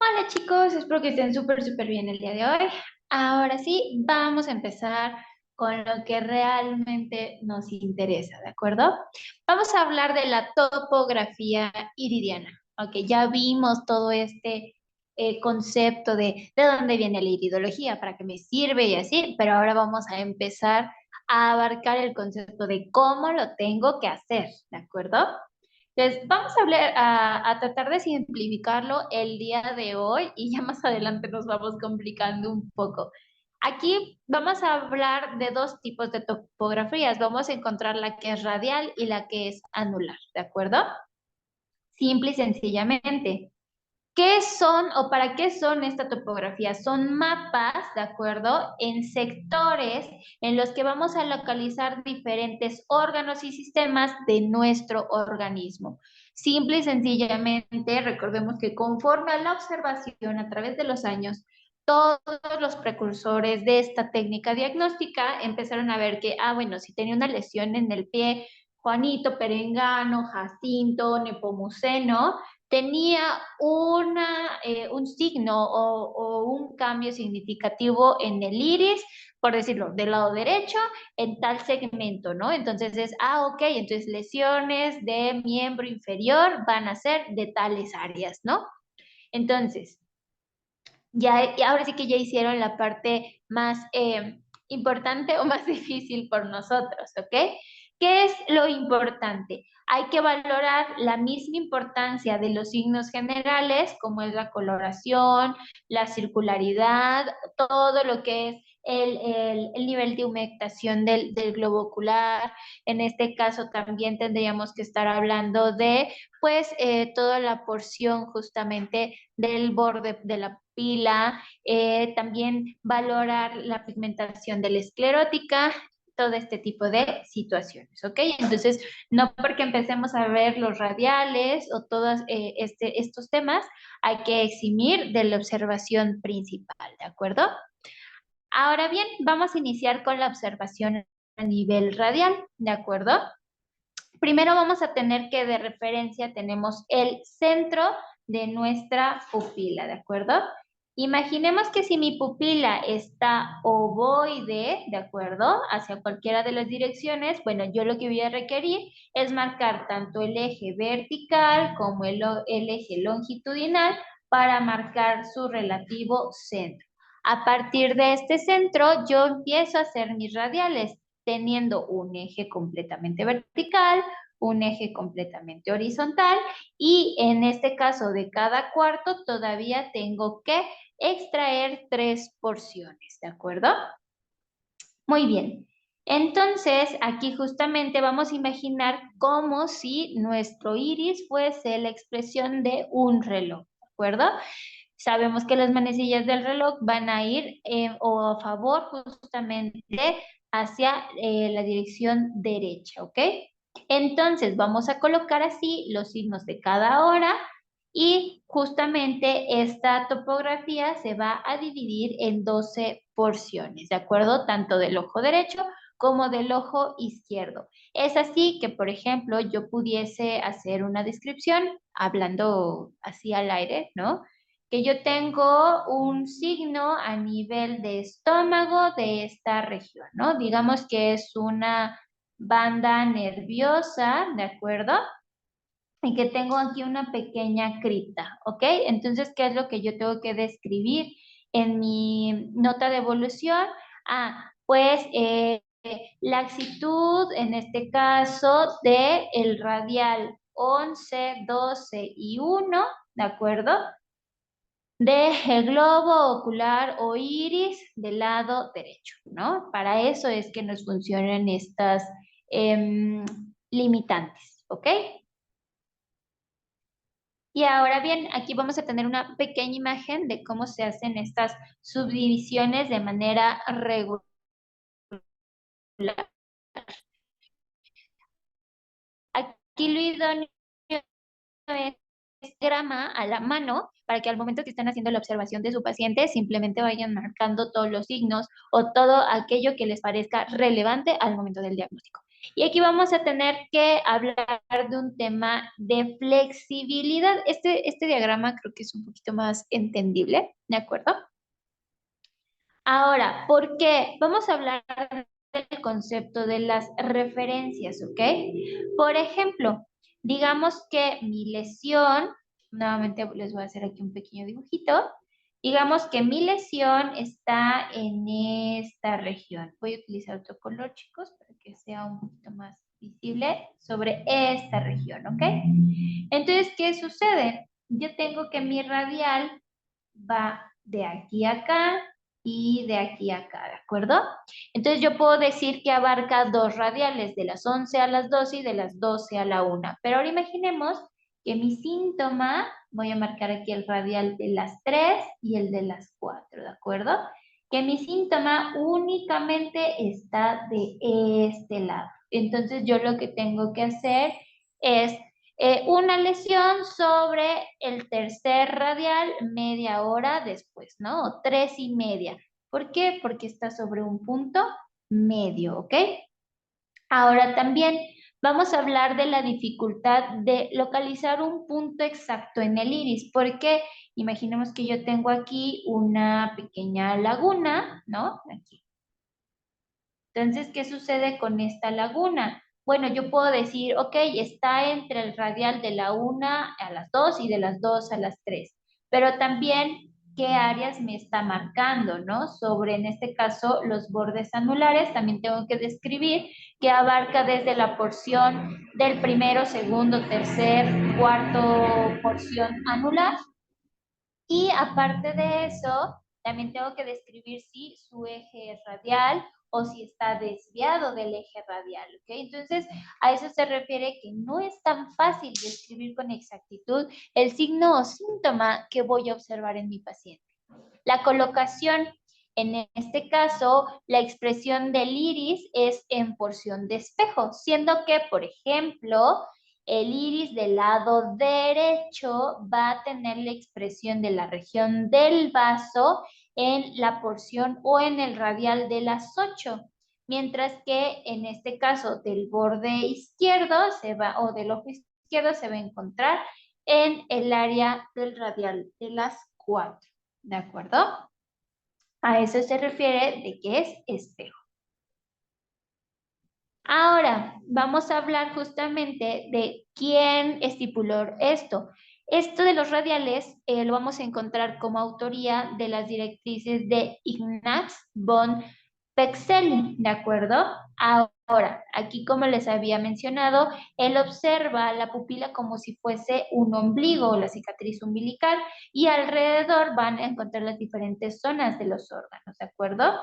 Hola chicos, espero que estén súper bien el día de hoy. Ahora sí, vamos a empezar con lo que realmente nos interesa, ¿de acuerdo? Vamos a hablar de la topografía iridiana. Ok, ya vimos todo este concepto de dónde viene la iridología, para qué me sirve y así, pero ahora vamos a empezar a abarcar el concepto de cómo lo tengo que hacer, ¿de acuerdo? Entonces, vamos a hablar, a tratar de simplificarlo el día de hoy y ya más adelante nos vamos complicando un poco. Aquí vamos a hablar de dos tipos de topografías. Vamos a encontrar la que es radial y la que es anular, ¿de acuerdo? Simple y sencillamente. ¿Qué son o para qué son esta topografía? Son mapas, ¿de acuerdo? En sectores en los que vamos a localizar diferentes órganos y sistemas de nuestro organismo. Simple y sencillamente, recordemos que conforme a la observación a través de los años, todos los precursores de esta técnica diagnóstica empezaron a ver que, bueno, si tenía una lesión en el pie, Juanito, Perengano, Jacinto, Nepomuceno, tenía un signo o un cambio significativo en el iris, por decirlo, del lado derecho, en tal segmento, ¿no? Entonces ok, entonces lesiones de miembro inferior van a ser de tales áreas, ¿no? Entonces, ya, y ahora sí que ya hicieron la parte más importante o más difícil por nosotros, ¿ok? ¿Qué es lo importante? Hay que valorar la misma importancia de los signos generales, como es la coloración, la circularidad, todo lo que es el nivel de humectación del globo ocular. En este caso también tendríamos que estar hablando de, pues, toda la porción justamente del borde de la pupila, también valorar la pigmentación de la esclerótica, todo este tipo de situaciones, ¿ok? Entonces, no porque empecemos a ver los radiales o todos estos temas, hay que eximir de la observación principal, ¿de acuerdo? Ahora bien, vamos a iniciar con la observación a nivel radial, ¿de acuerdo? Primero vamos a tener que de referencia tenemos el centro de nuestra pupila, ¿de acuerdo? Imaginemos que si mi pupila está ovoide, ¿de acuerdo? Hacia cualquiera de las direcciones, bueno, yo lo que voy a requerir es marcar tanto el eje vertical como el eje longitudinal para marcar su relativo centro. A partir de este centro, yo empiezo a hacer mis radiales teniendo un eje completamente vertical, un eje completamente horizontal y en este caso de cada cuarto todavía tengo que extraer 3 porciones, ¿de acuerdo? Muy bien. Entonces, aquí justamente vamos a imaginar como si nuestro iris fuese la expresión de un reloj, ¿de acuerdo? Sabemos que las manecillas del reloj van a ir o a favor justamente hacia la dirección derecha, ¿ok? Entonces vamos a colocar así los signos de cada hora y justamente esta topografía se va a dividir en 12 porciones, ¿de acuerdo? Tanto del ojo derecho como del ojo izquierdo. Es así que, por ejemplo, yo pudiese hacer una descripción hablando así al aire, ¿no? Que yo tengo un signo a nivel de estómago de esta región, ¿no? Digamos que es una banda nerviosa, ¿de acuerdo? Y que tengo aquí una pequeña cripta, ¿ok? Entonces, ¿qué es lo que yo tengo que describir en mi nota de evolución? Pues laxitud, en este caso, de el radial 11, 12 y 1, ¿de acuerdo? De el globo ocular o iris del lado derecho, ¿no? Para eso es que nos funcionan estas limitantes, ¿ok? Y ahora bien, aquí vamos a tener una pequeña imagen de cómo se hacen estas subdivisiones de manera regular. Aquí lo idóneo es grama a la mano para que al momento que están haciendo la observación de su paciente simplemente vayan marcando todos los signos o todo aquello que les parezca relevante al momento del diagnóstico. Y aquí vamos a tener que hablar de un tema de flexibilidad. Este diagrama creo que es un poquito más entendible, ¿de acuerdo? Ahora, ¿por qué? Vamos a hablar del concepto de las referencias, ¿ok? Por ejemplo, digamos que mi lesión, nuevamente les voy a hacer aquí un pequeño dibujito, digamos que mi lesión está en esta región. Voy a utilizar otro color, chicos, para que sea un poquito más visible sobre esta región, ¿ok? Entonces, ¿qué sucede? Yo tengo que mi radial va de aquí a acá y de aquí a acá, ¿de acuerdo? Entonces yo puedo decir que abarca dos radiales, de las 11 a las 12 y de las 12 a la 1. Pero ahora imaginemos que mi síntoma, voy a marcar aquí el radial de las 3 y el de las 4, ¿de acuerdo? Que mi síntoma únicamente está de este lado. Entonces yo lo que tengo que hacer es una lesión sobre el tercer radial media hora después, ¿no? O 3:30. ¿Por qué? Porque está sobre un punto medio, ¿ok? Ahora también vamos a hablar de la dificultad de localizar un punto exacto en el iris, porque imaginemos que yo tengo aquí una pequeña laguna, ¿no? Aquí. Entonces, ¿qué sucede con esta laguna? Bueno, yo puedo decir, ok, está entre el radial de la 1 a las 2 y de las 2 a las 3, pero también qué áreas me está marcando, ¿no? Sobre, en este caso, los bordes anulares, también tengo que describir que abarca desde la porción del primero, segundo, tercer, cuarto porción anular y aparte de eso, también tengo que describir si su eje es radial o si está desviado del eje radial, ¿ok? Entonces, a eso se refiere que no es tan fácil describir con exactitud el signo o síntoma que voy a observar en mi paciente. La colocación, en este caso, la expresión del iris es en porción de espejo, siendo que, por ejemplo, el iris del lado derecho va a tener la expresión de la región del vaso en la porción o en el radial de las 8, mientras que en este caso del borde izquierdo se va, o del ojo izquierdo se va a encontrar en el área del radial de las 4. ¿De acuerdo? A eso se refiere de que es espejo. Ahora, vamos a hablar justamente de quién estipuló esto. Esto de los radiales lo vamos a encontrar como autoría de las directrices de Ignaz von Pexeli, ¿de acuerdo? Ahora, aquí como les había mencionado, él observa la pupila como si fuese un ombligo o la cicatriz umbilical y alrededor van a encontrar las diferentes zonas de los órganos, ¿de acuerdo?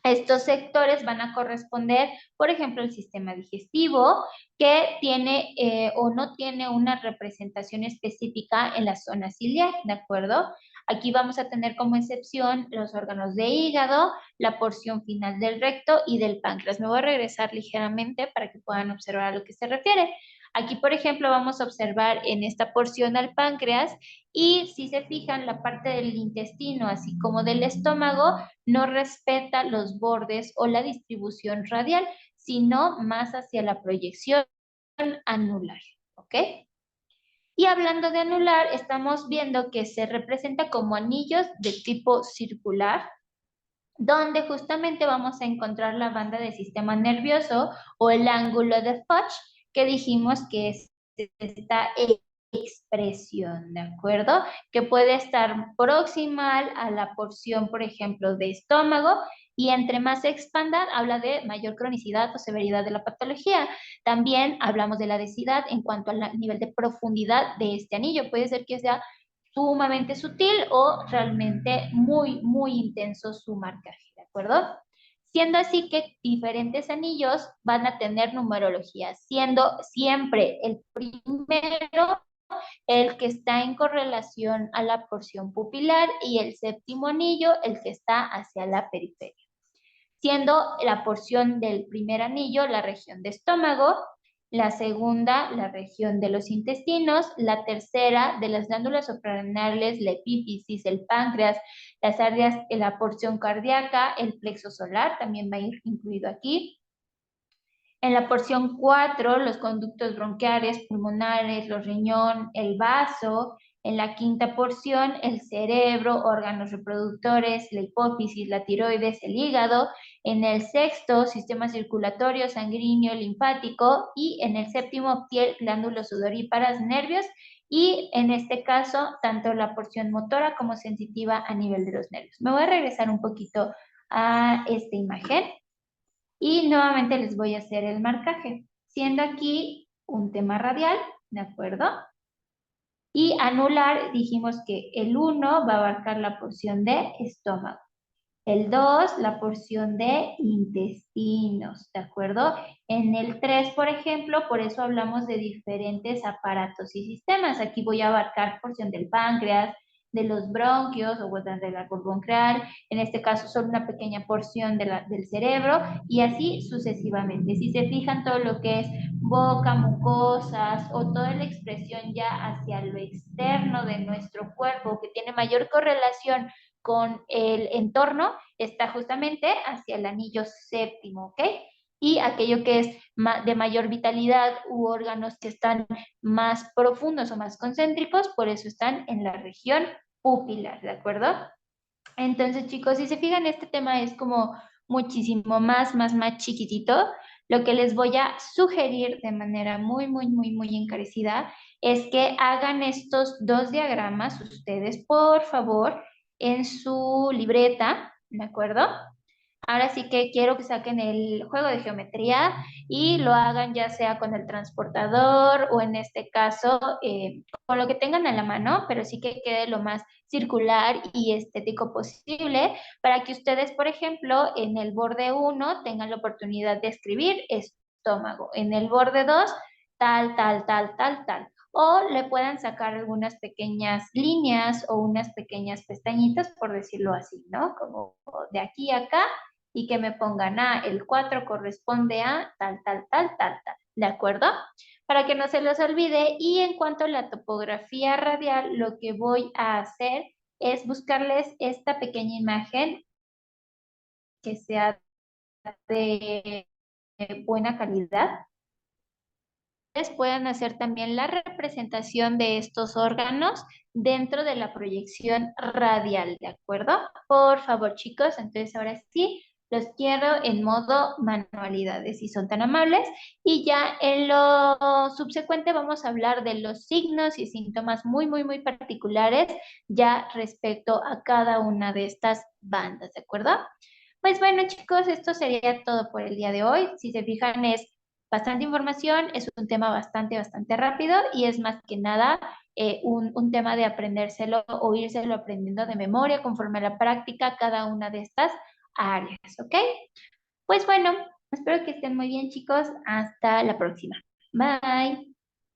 Estos sectores van a corresponder, por ejemplo, el sistema digestivo, que tiene o no tiene una representación específica en la zona ciliar, ¿de acuerdo? Aquí vamos a tener como excepción los órganos de hígado, la porción final del recto y del páncreas. Me voy a regresar ligeramente para que puedan observar a lo que se refiere. Aquí, por ejemplo, vamos a observar en esta porción al páncreas y si se fijan, la parte del intestino, así como del estómago, no respeta los bordes o la distribución radial, sino más hacia la proyección anular, ¿ok? Y hablando de anular, estamos viendo que se representa como anillos de tipo circular, donde justamente vamos a encontrar la banda del sistema nervioso o el ángulo de Fuchs, que dijimos que es esta expresión, ¿de acuerdo? Que puede estar proximal a la porción, por ejemplo, de estómago, y entre más se expanda, habla de mayor cronicidad o severidad de la patología. También hablamos de la densidad en cuanto al nivel de profundidad de este anillo. Puede ser que sea sumamente sutil o realmente muy, muy intenso su marcaje, ¿de acuerdo? Siendo así que diferentes anillos van a tener numerología, siendo siempre el primero el que está en correlación a la porción pupilar y el séptimo anillo el que está hacia la periferia, siendo la porción del primer anillo la región de estómago, la segunda la región de los intestinos, la tercera de las glándulas suprarrenales, la epífisis, el páncreas, las áreas de la porción cardíaca, el plexo solar también va a ir incluido aquí, En la porción 4, los conductos bronquiales, pulmonares, los riñón, el vaso. En la quinta porción, el cerebro, órganos reproductores, la hipófisis, la tiroides, el hígado. En el sexto, sistema circulatorio, sanguíneo, linfático. Y en el séptimo, piel, glándulos sudoríparas, nervios. Y en este caso, tanto la porción motora como sensitiva a nivel de los nervios. Me voy a regresar un poquito a esta imagen y nuevamente les voy a hacer el marcaje, siendo aquí un tema radial, ¿de acuerdo? Y anular, dijimos que el 1 va a abarcar la porción de estómago. El 2, la porción de intestinos, ¿de acuerdo? En el 3, por ejemplo, por eso hablamos de diferentes aparatos y sistemas. Aquí voy a abarcar porción del páncreas, de los bronquios o del árbol bronquial, en este caso solo una pequeña porción del cerebro y así sucesivamente. Si se fijan todo lo que es boca, mucosas o toda la expresión ya hacia lo externo de nuestro cuerpo que tiene mayor correlación con el entorno, está justamente hacia el anillo séptimo, ¿ok? Y aquello que es de mayor vitalidad u órganos que están más profundos o más concéntricos, por eso están en la región pupilar, ¿de acuerdo? Entonces, chicos, si se fijan, este tema es como muchísimo más chiquitito. Lo que les voy a sugerir de manera muy encarecida es que hagan estos dos diagramas ustedes, por favor, en su libreta, ¿de acuerdo? Ahora sí que quiero que saquen el juego de geometría y lo hagan ya sea con el transportador o en este caso con lo que tengan a la mano, pero sí que quede lo más circular y estético posible para que ustedes, por ejemplo, en el borde 1 tengan la oportunidad de escribir estómago, en el borde 2 tal. O le puedan sacar algunas pequeñas líneas o unas pequeñas pestañitas, por decirlo así, ¿no? Como de aquí a acá y que me pongan, el 4 corresponde a tal. ¿De acuerdo? Para que no se los olvide. Y en cuanto a la topografía radial, lo que voy a hacer es buscarles esta pequeña imagen que sea de buena calidad. Ustedes puedan hacer también la representación de estos órganos dentro de la proyección radial, ¿de acuerdo? Por favor, chicos, entonces ahora sí, los quiero en modo manualidades, si son tan amables. Y ya en lo subsecuente vamos a hablar de los signos y síntomas muy particulares ya respecto a cada una de estas bandas, ¿de acuerdo? Pues bueno, chicos, esto sería todo por el día de hoy. Si se fijan, es bastante información, es un tema bastante rápido y es más que nada un tema de aprendérselo o írselo aprendiendo de memoria conforme a la práctica cada una de estas áreas, ¿ok? Pues bueno, espero que estén muy bien, chicos. Hasta la próxima. Bye.